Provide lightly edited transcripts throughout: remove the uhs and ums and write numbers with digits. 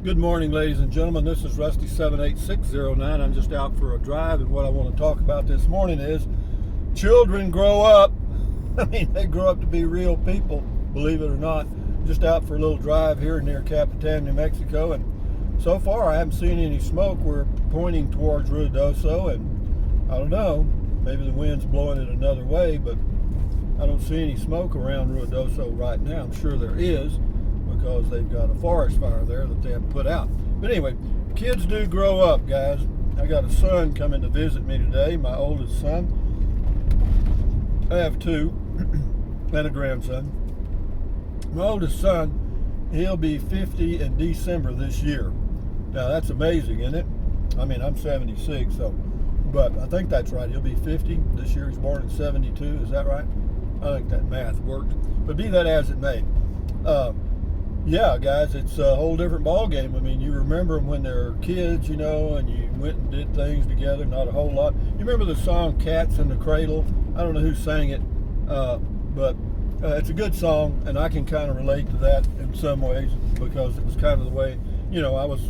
Good morning, ladies and gentlemen. This is Rusty78609. I'm just out for a drive, and what I want to talk about this morning is children grow up. I mean, they grow up to be real people, believe it or not. Just out for a little drive here near Capitan, New Mexico, and so far I haven't seen any smoke. We're pointing towards Ruidoso, and I don't know, maybe the wind's blowing it another way, but I don't see any smoke around Ruidoso right now. I'm sure there is, because they've got a forest fire there that they have put out. But anyway, kids do grow up, guys. I got a son coming to visit me today, my oldest son. I have two, and a grandson. My oldest son, he'll be 50 in December this year. Now that's amazing, isn't it? I mean, I'm 76, but I think that's right. He'll be 50 this year. He's born in 72, is that right? I think that math works. But be that as it may. Yeah, guys, it's a whole different ball game. I mean, you remember them when they're kids, and you went and did things together, not a whole lot. You remember the song Cats in the Cradle? I don't know who sang it, but it's a good song, and I can kind of relate to that in some ways, because it was kind of the way, I was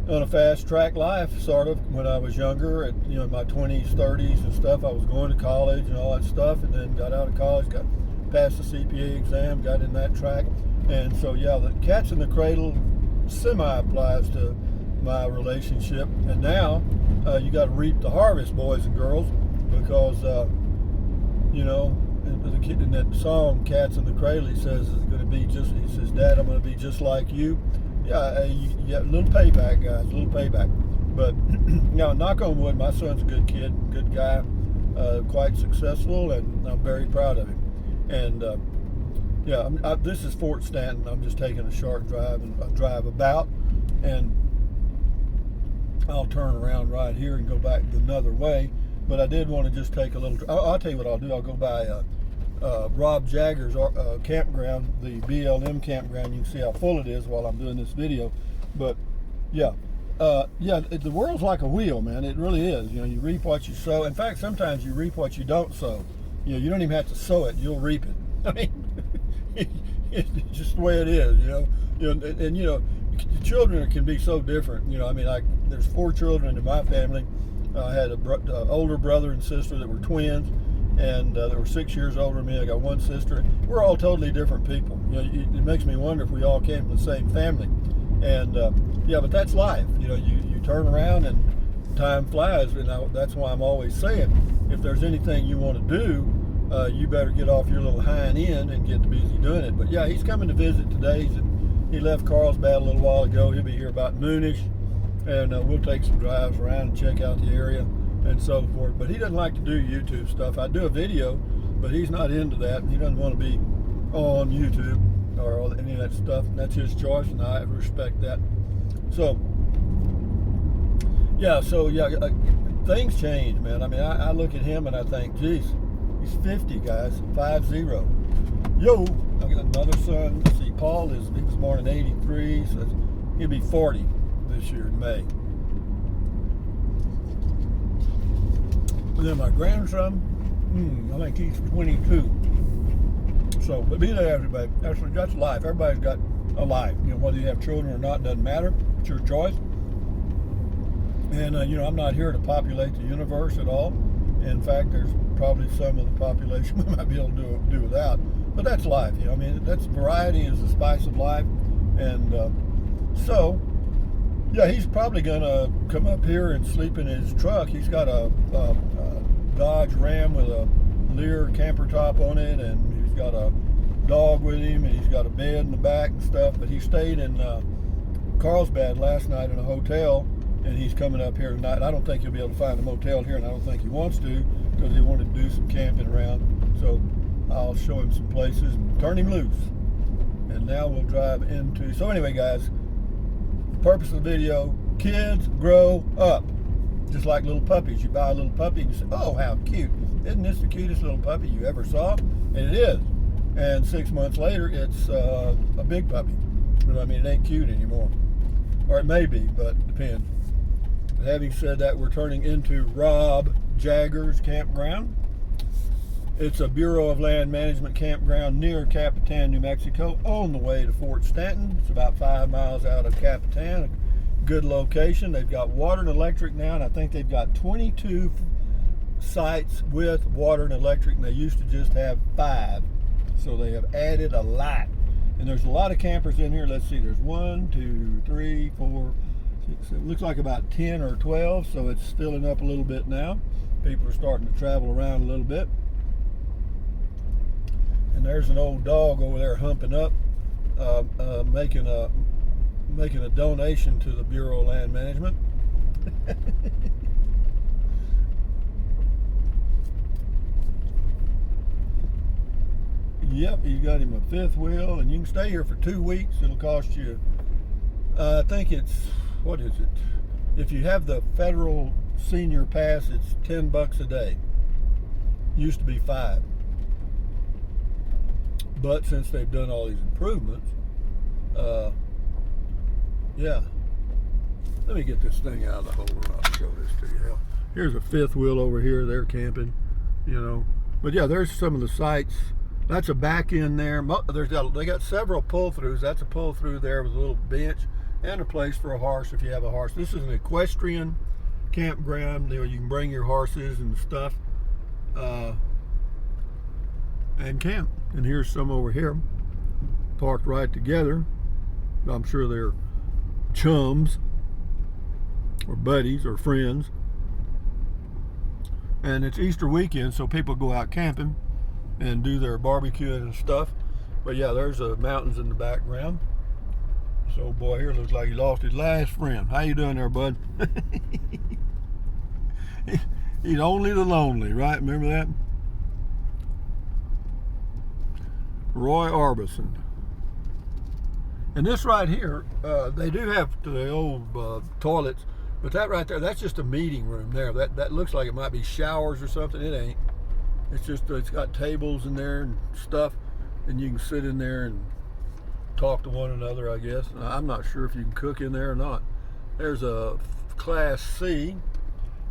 on a fast track life, sort of, when I was younger, in my 20s, 30s and stuff. I was going to college and all that stuff, and then got out of college, got past the CPA exam, got in that track. And so, yeah, the Cats in the Cradle semi-applies to my relationship. And now you got to reap the harvest, boys and girls, because, in that song, Cats in the Cradle, he says, he says, Dad, I'm going to be just like you. Yeah, a little payback, guys, a little payback. But, knock on wood, my son's a good kid, good guy, quite successful, and I'm very proud of him. And, this is Fort Stanton. I'm just taking a short drive about, and I'll turn around right here and go back another way. But I did want to just take a little. I'll tell you what I'll do. I'll go by Rob Jagger's campground, the BLM campground. You can see how full it is while I'm doing this video. But the world's like a wheel, man. It really is. You reap what you sow. In fact, sometimes you reap what you don't sow. You don't even have to sow it. You'll reap it. I mean. It's just the way it is, and children can be so different. There's 4 children in my family. I had an older brother and sister that were twins, and they were 6 years older than me. I got one sister. We're all totally different people. It makes me wonder if we all came from the same family. And but that's life. You turn around and time flies, and that's why I'm always saying, if there's anything you want to do, you better get off your little hind end and get busy doing it. But yeah, he's coming to visit today. He left Carlsbad a little while ago. He'll be here about noonish, and we'll take some drives around and check out the area and so forth. But he doesn't like to do YouTube stuff. I do a video, but he's not into that. He doesn't want to be on YouTube or any of that stuff, and that's his choice, and I respect that. So things change, man. I mean, I look at him and I think, geez, he's 50, guys, 50. Yo, I got another son. Let's see, Paul he was born in 83, so he'll be 40 this year in May. And then my grandson, I think he's 22. So, but be there, everybody. That's life. Everybody's got a life. Whether you have children or not doesn't matter. It's your choice. And I'm not here to populate the universe at all. In fact, there's probably some of the population we might be able to do without, but that's life. That's variety is the spice of life, and he's probably gonna come up here and sleep in his truck. He's got a Dodge Ram with a Lear camper top on it, and he's got a dog with him, and he's got a bed in the back and stuff. But he stayed in Carlsbad last night in a hotel, and he's coming up here tonight. I don't think he'll be able to find a motel here, and I don't think he wants to, because he wanted to do some camping around. So I'll show him some places and turn him loose. And now we'll drive into. So anyway, guys, the purpose of the video: kids grow up, just like little puppies. You buy a little puppy and you say, "Oh, how cute! Isn't this the cutest little puppy you ever saw?" And it is. And 6 months later, it's a big puppy. But I mean, it ain't cute anymore, or it may be, but it depends. Having said that, we're turning into Rob Jagger's campground. It's a Bureau of Land Management campground near Capitan, New Mexico, on the way to Fort Stanton. It's about 5 miles out of Capitan. A good location. They've got water and electric now, and I think they've got 22 sites with water and electric, and they used to just have 5. So they have added a lot. And there's a lot of campers in here. Let's see, there's 1, 2, 3, 4, 6, 7. Looks like about 10 or 12, so it's filling up a little bit now. People are starting to travel around a little bit. And there's an old dog over there humping up, making a donation to the Bureau of Land Management. Yep, you got him a 5th wheel, and you can stay here for 2 weeks. It'll cost you, I think it's, what is it? If you have the federal senior pass, it's $10 a day. Used to be 5. But since they've done all these improvements, yeah. Let me get this thing out of the hole and I'll show this to you. Here's a 5th wheel over here. They're camping, you know. But yeah, there's some of the sites. That's a back end there. They got several pull-throughs. That's a pull-through there with a little bench and a place for a horse if you have a horse. This is an equestrian campground. You know, you can bring your horses and stuff and camp. And here's some over here, parked right together. I'm sure they're chums or buddies or friends. And it's Easter weekend, so people go out camping and do their barbecuing and stuff. But yeah, there's mountains in the background. So boy here looks like he lost his last friend. How you doing there, bud? He's only the lonely, right? Remember that? Roy Orbison. And this right here, they do have the old toilets, but that right there, that's just a meeting room there. That looks like it might be showers or something. It ain't. It's just, it's got tables in there and stuff, and you can sit in there and talk to one another, I guess. I'm not sure if you can cook in there or not. There's a Class C,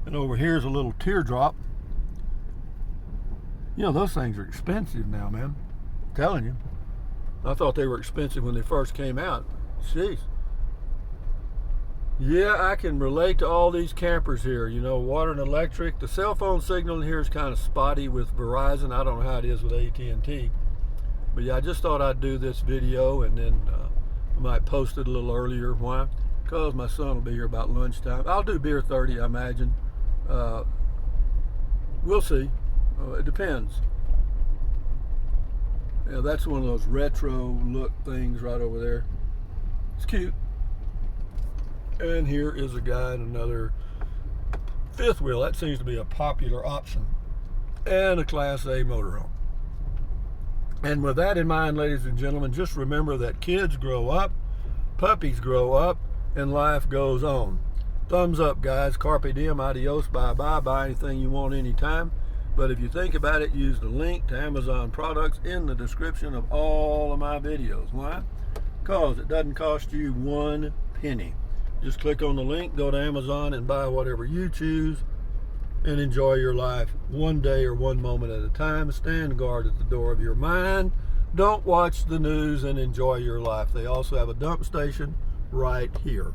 and over here's a little teardrop. You know, those things are expensive now, man. I'm telling you. I thought they were expensive when they first came out. Jeez. Yeah, I can relate to all these campers here. You know, water and electric. The cell phone signal in here is kind of spotty with Verizon. I don't know how it is with AT&T. But yeah, I just thought I'd do this video, and then I might post it a little earlier. Why? Because my son will be here about lunchtime. I'll do beer 30, I imagine. We'll see. It depends. Yeah, that's one of those retro look things right over there. It's cute. And here is a guy in another 5th wheel. That seems to be a popular option. And a Class A motorhome. And with that in mind, ladies and gentlemen, just remember that kids grow up, puppies grow up, and life goes on. Thumbs up, guys. Carpe diem, adios, bye-bye. Buy anything you want anytime. But if you think about it, use the link to Amazon products in the description of all of my videos. Why? Because it doesn't cost you 1 penny. Just click on the link, go to Amazon, and buy whatever you choose, and enjoy your life one day or one moment at a time. Stand guard at the door of your mind. Don't watch the news, and enjoy your life. They also have a dump station right here.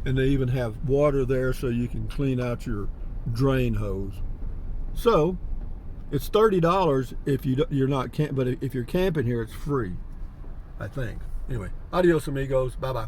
And they even have water there so you can clean out your drain hose. So it's $30 if you're not but if you're camping here, it's free, I think. Anyway, adios amigos. Bye bye.